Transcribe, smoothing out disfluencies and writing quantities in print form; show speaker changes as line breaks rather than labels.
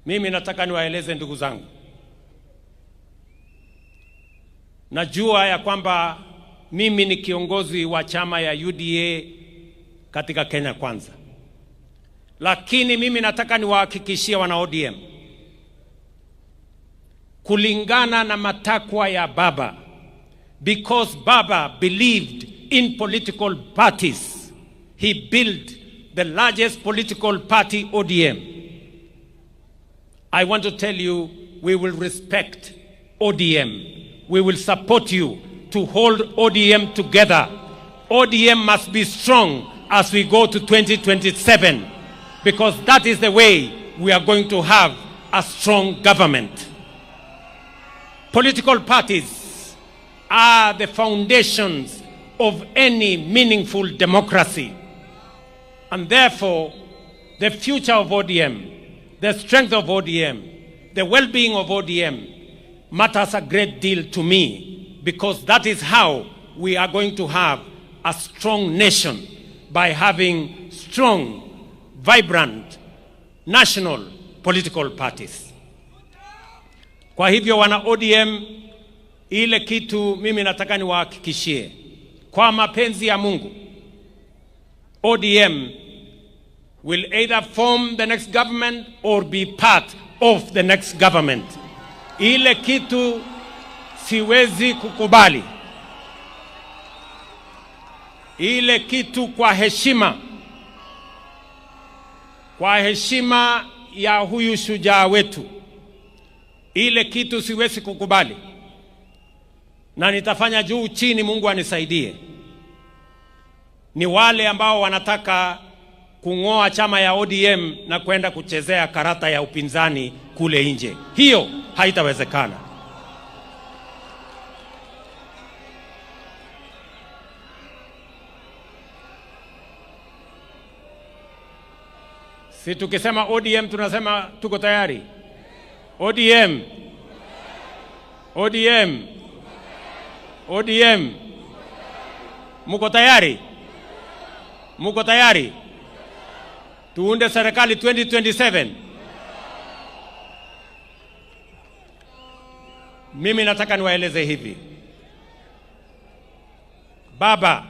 Mimi nataka niwaeleze ndugu zangu, najua ya kwamba mimi ni kiongozi wa chama ya UDA katika Kenya Kwanza, lakini mimi nataka niwahakikishie wana ODM, kulingana na matakwa ya Baba, because Baba believed in political parties, he built the largest political party, ODM. I want to tell you, we will respect ODM. We will support you to hold ODM together. ODM must be strong as we go to 2027, because that is the way we are going to have a strong government. Political parties are the foundations of any meaningful democracy. And therefore, the future of ODM, the strength of ODM, the well-being of ODM matters a great deal to me, because that is how we are going to have a strong nation, by having strong, vibrant, national political parties. Kwa hivyo wana ODM, ile kitu mimi nataka niwahakikishie, kwa mapenzi ya Mungu, ODM will either form the next government or be part of the next government. Ile kitu siwezi kukubali. Ile kitu kwa heshima ya huyu shujaa wetu, ile kitu siwezi kukubali, na nitafanya juu chini, Mungu anisaidie, ni wale ambao wanataka kung'oa chama ya ODM na kwenda kuchezea karata ya upinzani kule nje. Hiyo haitawezekana. Si tukisema ODM tunasema tuko tayari. ODM. ODM. ODM. Muko tayari? Muko tayari? Tuunde serikali 2027. Mimi nataka niwaeleze hivi. Baba